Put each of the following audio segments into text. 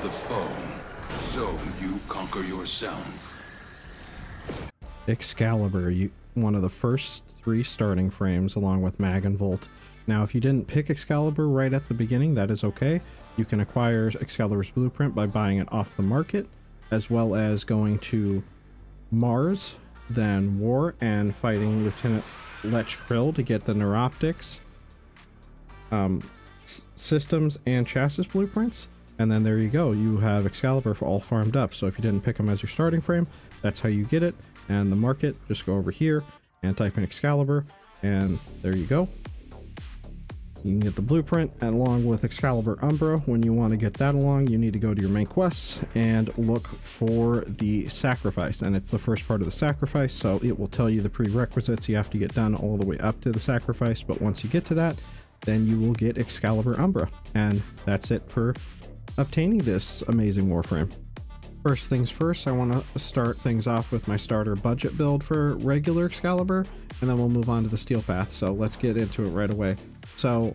the foe, so you conquer yourself. Excalibur, one of the first 3 starting frames along with Mag and Volt. Now if you didn't pick Excalibur right at the beginning, that is okay. You can acquire Excalibur's blueprint by buying it off the market, as well as going to Mars, then War, and fighting Lieutenant Lech Krill to get the Neuroptics, systems, and chassis blueprints. And then there you go, you have Excalibur all farmed up. So if you didn't pick them as your starting frame, that's how you get it. And the market, just go over here and type in Excalibur, and there you go. You can get the blueprint along with Excalibur Umbra. When you want to get that along, you need to go to your main quests and look for the sacrifice. And it's the first part of the sacrifice, so it will tell you the prerequisites you have to get done all the way up to the sacrifice. But once you get to that, then you will get Excalibur Umbra. And that's it for obtaining this amazing Warframe. First things first, I want to start things off with my starter budget build for regular Excalibur, and then we'll move on to the Steel Path. So let's get into it right away. So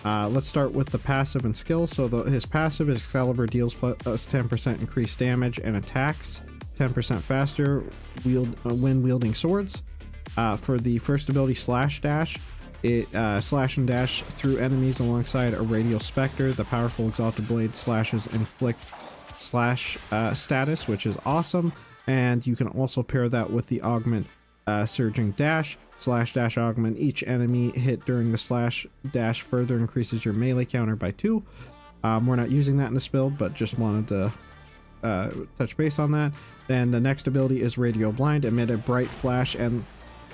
let's start with the passive and skill. So his passive is Excalibur deals plus 10% increased damage and attacks 10% faster when wielding swords. For the first ability, Slash Dash, it slash and dash through enemies alongside a radial specter. The powerful Exalted blade slashes inflict slash status, which is awesome. And you can also pair that with the augment surging dash. Slash dash augment each enemy hit during the slash dash further increases your melee counter by 2. We're not using that in this build, but just wanted to touch base on that. Then the next ability is Radio Blind, emit a bright flash and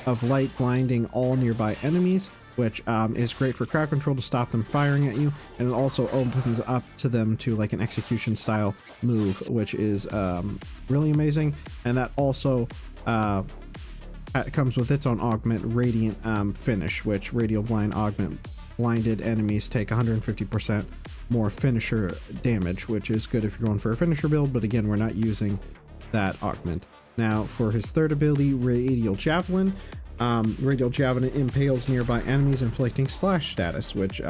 of light blinding all nearby enemies, which is great for crowd control to stop them firing at you, and it also opens up to them to like an execution style move, which is really amazing. And that also comes with its own augment, Radiant Finish, which Radio Blind augment blinded enemies take 150% more finisher damage, which is good if you're going for a finisher build, but again, we're not using that augment. Now for his third ability, Radial Javelin. Radial Javelin impales nearby enemies, inflicting slash status, which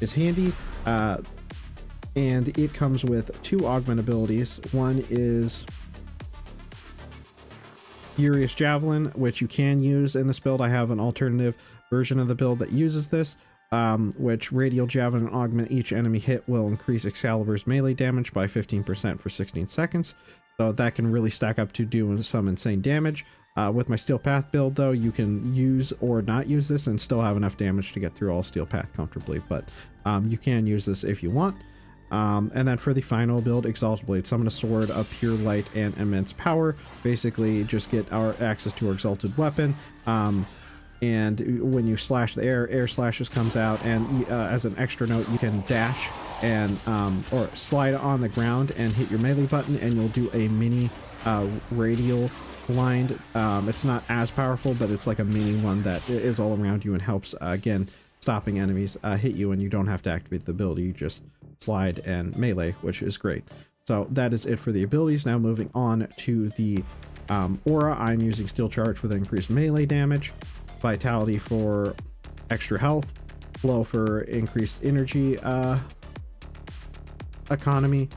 is handy. And it comes with 2 augment abilities. One is Furious Javelin, which you can use in this build. I have an alternative version of the build that uses this, which Radial Javelin augment each enemy hit will increase Excalibur's melee damage by 15% for 16 seconds. So that can really stack up to doing some insane damage. With my Steel Path build, though, you can use or not use this and still have enough damage to get through all Steel Path comfortably, but you can use this if you want. And then for the final build, Exalted Blade, summon a sword of pure light and immense power. Basically, just get our access to our exalted weapon. And when you slash the air slashes comes out, and as an extra note, you can dash and or slide on the ground and hit your melee button, and you'll do a mini radial blind. It's not as powerful, but it's like a mini one that is all around you and helps again stopping enemies hit you, and you don't have to activate the ability. You just slide and melee, which is great. So that is it for the abilities. Now moving on to the aura, I'm using Steel Charge with increased melee damage, Vitality for extra health, Flow for increased energy economy,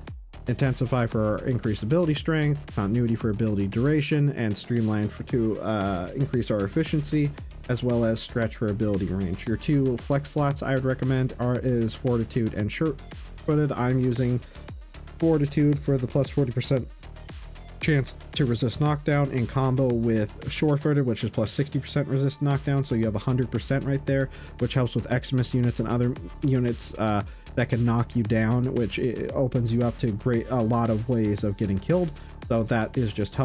Intensify for increased ability strength, Continuity for ability duration, and Streamline to increase our efficiency, as well as Stretch for ability range. Your 2 flex slots I would recommend is Fortitude and Sure-Footed. I'm using Fortitude for the plus 40% chance to resist knockdown in combo with Sure-Footed, which is plus 60% resist knockdown, so you have 100% right there, which helps with Eximus units and other units that can knock you down, which it opens you up to a lot of ways of getting killed. So that is just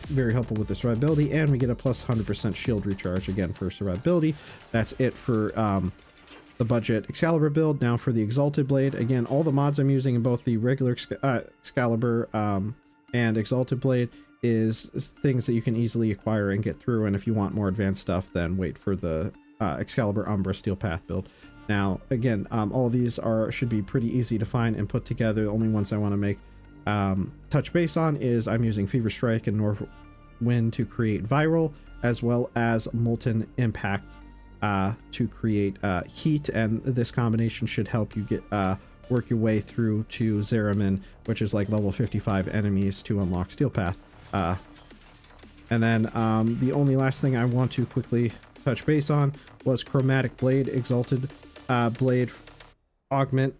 very helpful with the survivability, and we get a plus 100% shield recharge again for survivability. That's it for the budget Excalibur build. Now for the Exalted Blade, again, all the mods I'm using in both the regular Excalibur and Exalted Blade is things that you can easily acquire and get through, and if you want more advanced stuff, then wait for the Excalibur Umbra Steel Path build. Now again, all these should be pretty easy to find and put together. The only ones I want to make touch base on is I'm using Fever Strike and North Wind to create Viral, as well as Molten Impact to create Heat, and this combination should help you get work your way through to Zeramin, which is like level 55 enemies to unlock Steel Path. And then the only last thing I want to quickly touch base on was Chromatic Blade, Exalted Blade Augment.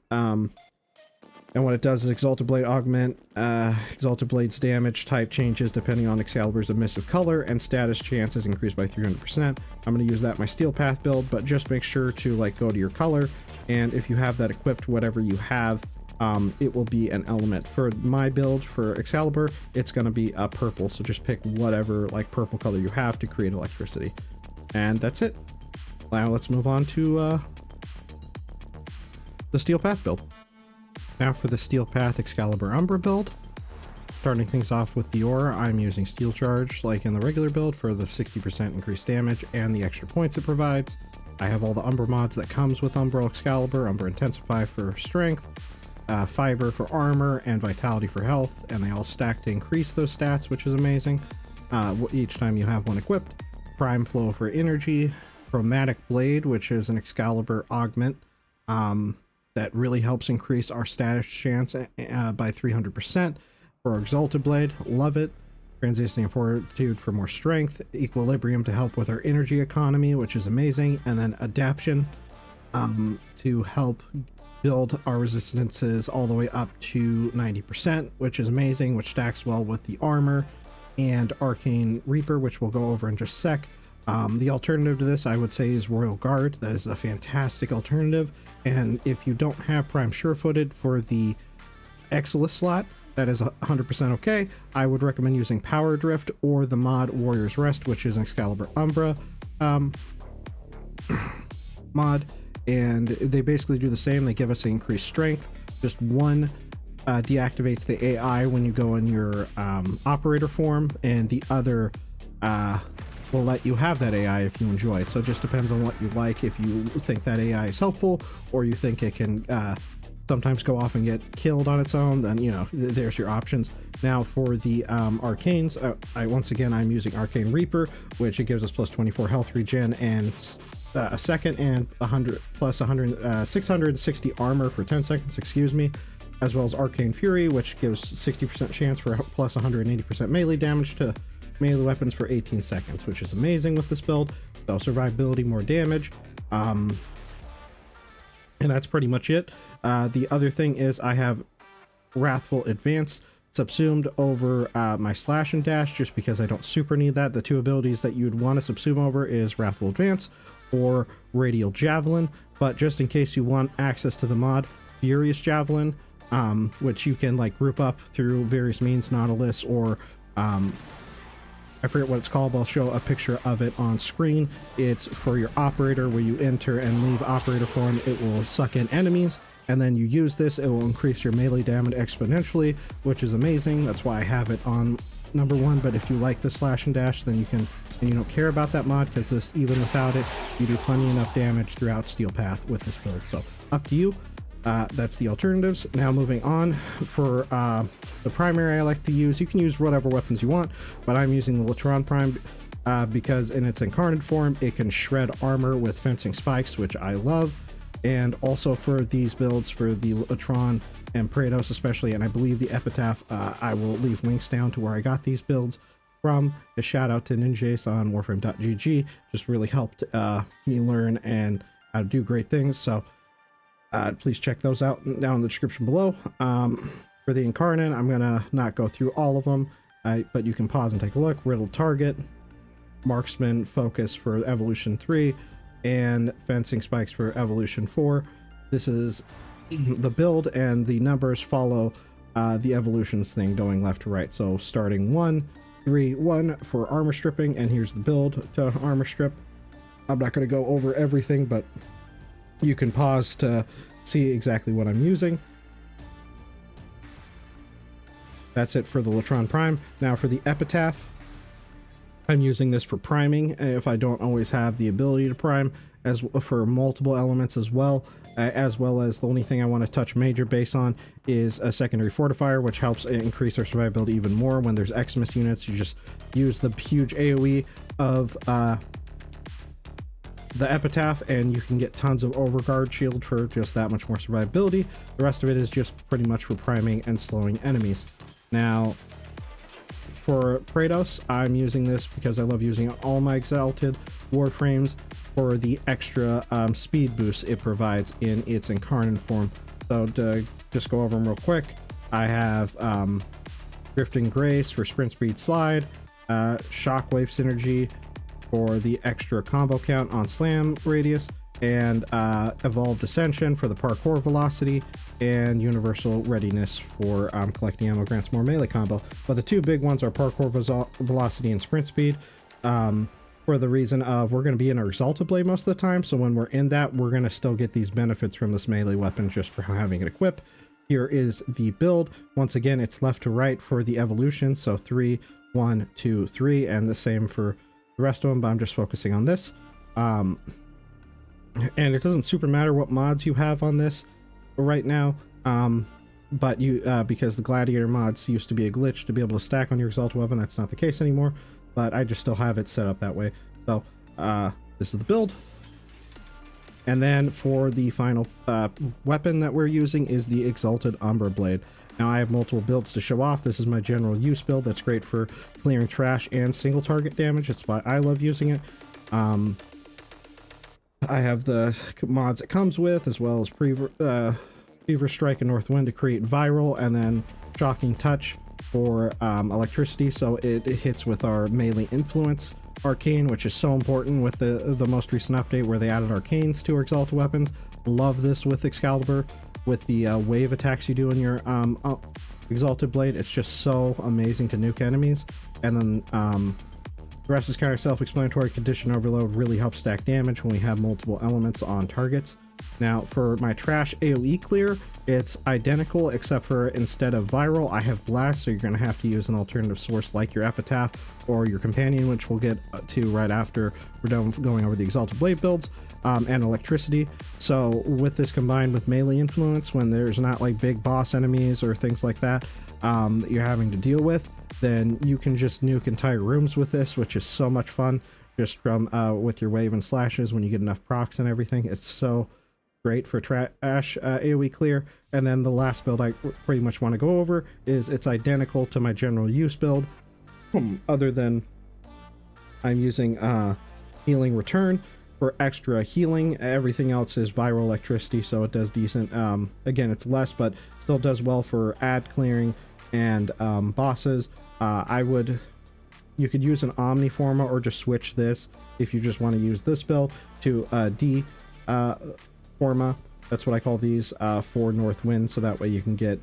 And what it does is Exalted Blade Augment, Exalted Blade's damage type changes depending on Excalibur's emissive color, and status chances increased by 300%. I'm going to use that in my Steel Path build, but just make sure to like go to your color, and if you have that equipped, whatever you have, it will be an element. For my build for Excalibur, it's going to be a purple, so just pick whatever like purple color you have to create electricity. And that's it. Now let's move on to the Steel Path build. Now for the Steel Path Excalibur Umbra build. Starting things off with the aura, I'm using Steel Charge like in the regular build for the 60% increased damage and the extra points it provides. I have all the Umbra mods that comes with Umbra Excalibur, Umbra Intensify for strength, Fiber for armor, and Vitality for health, and they all stack to increase those stats, which is amazing each time you have one equipped. Prime Flow for energy, Chromatic Blade, which is an Excalibur augment that really helps increase our status chance by 300%. For Exalted Blade, love it. Transitioning Fortitude for more strength, Equilibrium to help with our energy economy, which is amazing, and then Adaption to help build our resistances all the way up to 90%, which is amazing, which stacks well with the armor, and Arcane Reaper, which we'll go over in just a sec. The alternative to this, I would say, is Royal Guard. That is a fantastic alternative, and if you don't have Prime Sure-Footed for the Exilus slot, that is 100% okay. I would recommend using Power Drift or the mod Warrior's Rest, which is an Excalibur Umbra mod, and they basically do the same. They give us increased strength. Just one deactivates the AI when you go in your operator form, and the other will let you have that AI if you enjoy it. So it just depends on what you like. If you think that AI is helpful, or you think it can sometimes go off and get killed on its own, then, you know, there's your options. Now for the arcanes, I'm using Arcane Reaper, which it gives us plus 24 health regen and a second, and 100 plus 660 armor for 10 seconds, excuse me, as well as Arcane Fury, which gives 60% chance for plus 180% melee damage to melee weapons for 18 seconds, which is amazing with this build. So survivability, more damage, and that's pretty much it. The other thing is I have Wrathful Advance subsumed over my Slash and Dash, just because I don't super need that. The two abilities that you'd want to subsume over is Wrathful Advance or Radial Javelin, but just in case you want access to the mod, Furious Javelin, which you can like group up through various means, Nautilus, or I forget what it's called, but I'll show a picture of it on screen. It's for your operator, where you enter and leave operator form. It will suck in enemies, and then you use this, it will increase your melee damage exponentially, which is amazing. That's why I have it on number one. But if you like the Slash and Dash, then you can, and you don't care about that mod, because this, even without it, you do plenty enough damage throughout Steel Path with this build. So up to you. That's the alternatives. Now moving on, for the primary I like to use, you can use whatever weapons you want, but I'm using the Latron Prime because in its incarnate form it can shred armor with fencing spikes, which I love. And also for these builds, for the Latron and Praetos especially, and I believe the Epitaph, I will leave links down to where I got these builds from. A shout out to Ninjase on Warframe.gg, just really helped me learn and how to do great things. So please check those out down in the description below. For the Incarnate, I'm gonna not go through all of them, but you can pause and take a look. Riddle Target, Marksman Focus for Evolution 3, and Fencing Spikes for Evolution 4. This is the build, and the numbers follow the evolutions thing going left to right. So starting 1, 3, 1 for armor stripping, and here's the build to armor strip. I'm not going to go over everything, but you can pause to see exactly what I'm using. That's it for the Latron Prime. Now for the Epitaph, I'm using this for priming if I don't always have the ability to prime, as for multiple elements as well as the only thing I want to touch major base on is a secondary fortifier, which helps increase our survivability even more when there's Xmas units. You just use the huge AoE of the epitaph, and you can get tons of overguard shield for just that much more survivability. The rest of it is just pretty much for priming and slowing enemies. Now for Kratos, I'm using this because I love using all my Exalted Warframes for the extra speed boost it provides in its incarnate form. So to just go over them real quick, I have Drifting Grace for sprint speed slide, Shockwave Synergy for the extra combo count on slam radius, and Evolved Ascension for the parkour velocity, and Universal Readiness for collecting ammo grants more melee combo. But the two big ones are parkour velocity and sprint speed, for the reason of we're going to be in our Exalted Blade most of the time, so when we're in that, we're going to still get these benefits from this melee weapon just for having it equipped. Here is the build. Once again, it's left to right for the evolution, so 3, 1, 2, 3, and the same for the rest of them, but I'm just focusing on this. And it doesn't super matter what mods you have on this right now, but you because the Gladiator mods used to be a glitch to be able to stack on your Exalted weapon. That's not the case anymore, but I just still have it set up that way. So this is the build. And then for the final weapon that we're using is the Exalted Umbra Blade. Now I have multiple builds to show off. This is my general use build that's great for clearing trash and single target damage. It's why I love using it. I have the mods it comes with, as well as Fever Strike and North Wind to create viral, and then Shocking Touch for electricity, so it hits with our melee influence arcane, which is so important with the most recent update where they added arcanes to our Exalted weapons. Love this with Excalibur, with the wave attacks you do in your Exalted Blade. It's just so amazing to nuke enemies. And then the rest is kind of self-explanatory. Condition Overload really helps stack damage when we have multiple elements on targets. Now for my trash AoE clear, it's identical except for instead of viral, I have blast, so you're going to have to use an alternative source like your epitaph or your companion, which we'll get to right after we're done going over the Exalted Blade builds, and electricity. So with this combined with melee influence, when there's not like big boss enemies or things like that that you're having to deal with, then you can just nuke entire rooms with this, which is so much fun just from with your wave and slashes when you get enough procs and everything. It's so great for trash AoE clear. And then the last build I pretty much want to go over is it's identical to my general use build, other than I'm using Healing Return for extra healing. Everything else is viral electricity, so it does decent. Again, it's less, but still does well for ad clearing and bosses. You could use an Omniforma or just switch this if you just want to use this build to Forma. That's what I call these for North Wind, so that way you can get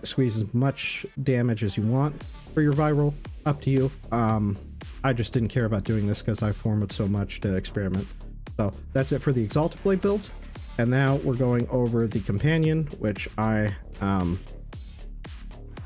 squeeze as much damage as you want for your viral. Up to you. I just didn't care about doing this because I formed it so much to experiment. So that's it for the Exalted Blade builds. And now we're going over the companion, which I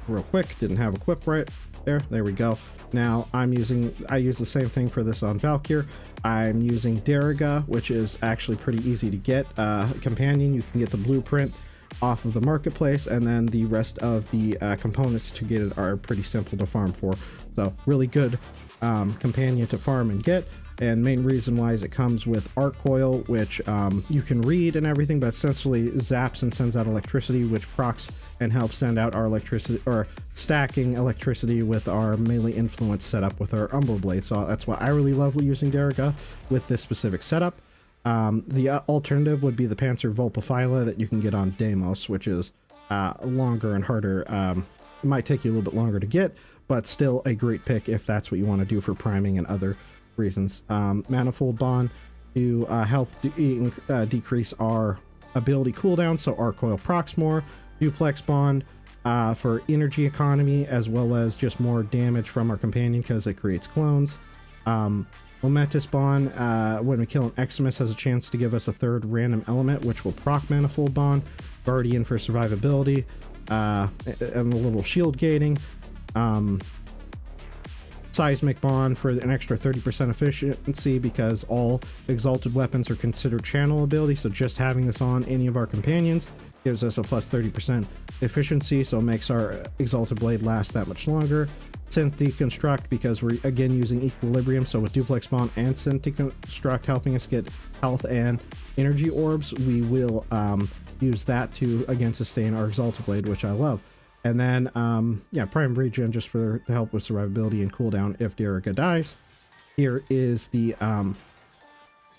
real quick didn't have equipped right there we go. Now I use the same thing for this on Valkyr. I'm using Deriga, which is actually pretty easy to get. Companion, you can get the blueprint off of the marketplace, and then the rest of the components to get it are pretty simple to farm for. So really good companion to farm and get. And main reason why is it comes with Arc Coil, which you can read and everything, but essentially zaps and sends out electricity, which procs and helps send out our electricity, or stacking electricity with our melee influence setup with our Umbra Blade. So that's why I really love using Deriga with this specific setup. The alternative would be the Panzer Vulpaphyla that you can get on Deimos, which is longer and harder. It might take you a little bit longer to get, but still a great pick if that's what you want to do for priming and other reasons. Manifold Bond to help decrease our ability cooldown, so Arc Coil procs more. Duplex Bond for energy economy, as well as just more damage from our companion because it creates clones. Momentous Bond, when we kill an Eximus, has a chance to give us a third random element, which will proc Manifold Bond. Guardian for survivability, and a little shield gating. Seismic Bond for an extra 30% efficiency, because all Exalted weapons are considered channel ability, so just having this on any of our companions gives us a plus 30% efficiency, so it makes our Exalted Blade last that much longer. Synth Deconstruct, because we're again using Equilibrium, so with Duplex Bond and Synth Deconstruct helping us get health and energy orbs, we will use that to again sustain our Exalted Blade, which I love. And then yeah, Prime Regen just for the help with survivability and cooldown if Derica dies. Here is the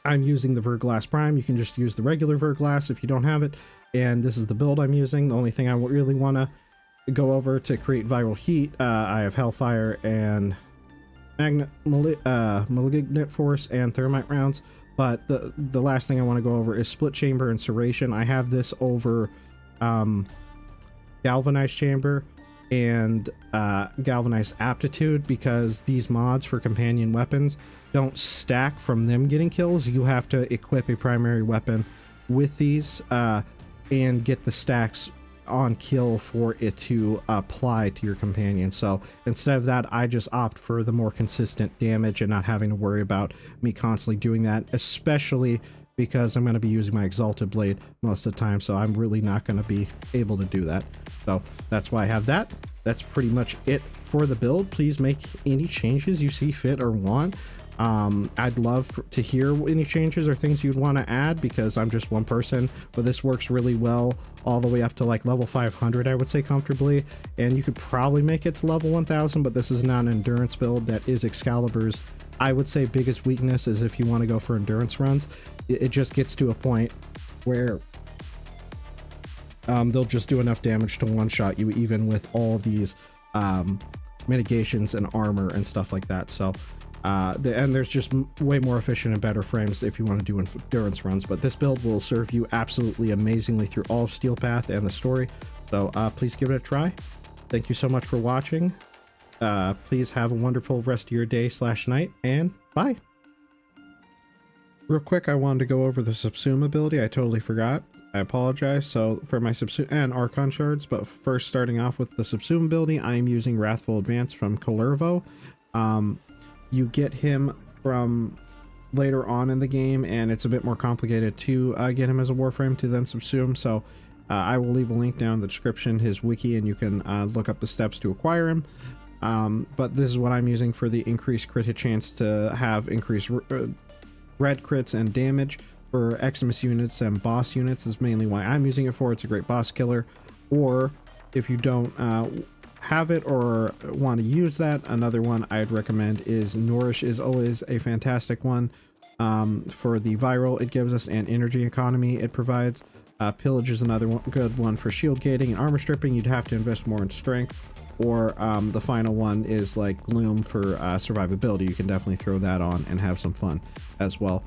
I'm using the Verglass Prime. You can just use the regular Verglass if you don't have it, and this is the build I'm using. The only thing I really want to go over to create viral heat, I have Hellfire and Malignant Force and Thermite rounds, but the last thing I want to go over is Split Chamber and Serration. I have this over Galvanized Chamber and Galvanized Aptitude, because these mods for companion weapons don't stack from them getting kills. You have to equip a primary weapon with these and get the stacks on kill for it to apply to your companion. So instead of that, I just opt for the more consistent damage and not having to worry about me constantly doing that, especially because I'm going to be using my Exalted Blade most of the time, so I'm really not going to be able to do that. So that's why I have that. That's pretty much it for the build. Please make any changes you see fit or want. I'd love to hear any changes or things you'd want to add, because I'm just one person, but this works really well all the way up to like level 500, I would say comfortably, and you could probably make it to level 1000, but this is not an endurance build. That is Excalibur's, I would say, biggest weakness, is if you want to go for endurance runs, it just gets to a point where they'll just do enough damage to one-shot you, even with all these mitigations and armor and stuff like that. So and there's just way more efficient and better frames if you want to do endurance runs, but this build will serve you absolutely amazingly through all of Steel Path and the story. So please give it a try. Thank you so much for watching. Please have a wonderful rest of your day / night, and bye. Real quick, I wanted to go over the Subsume ability. I totally forgot. I apologize. So for my Subsume and Archon Shards, but first starting off with the Subsume ability, I am using Wrathful Advance from Kalervo. You get him from later on in the game, and it's a bit more complicated to get him as a Warframe to then subsume. So I will leave a link down in the description, his wiki, and you can look up the steps to acquire him. But this is what I'm using for the increased crit hit chance to have increased red crits and damage for Eximus units and boss units is mainly why I'm using it for. It's a great boss killer. Or if you don't have it or want to use that, another one I'd recommend is Nourish is always a fantastic one for the viral it gives us and energy economy it provides. Pillage is another one, good one for shield gating and armor stripping. You'd have to invest more in strength. Or the final one is like Gloom for survivability. You can definitely throw that on and have some fun as well.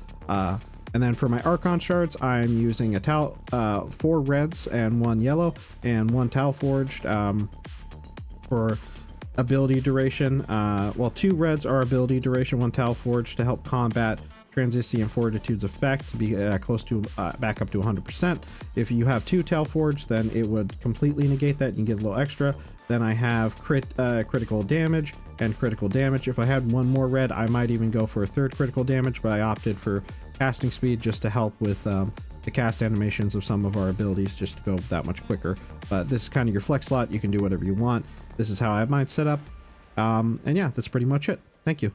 And then for my Archon Shards, I'm using a 4 reds and 1 yellow and 1 Tal Forged for ability duration. Well, 2 reds are ability duration, 1 Tal Forged to help combat Transisty and Fortitude's effect to be close to back up to 100%. If you have 2 Tal Forged, then it would completely negate that. You can get a little extra. Then I have critical damage and critical damage. If I had 1 more red, I might even go for a 3rd critical damage, but I opted for casting speed just to help with the cast animations of some of our abilities, just to go that much quicker. But this is kind of your flex slot. You can do whatever you want. This is how I have mine set up. And yeah, that's pretty much it. Thank you.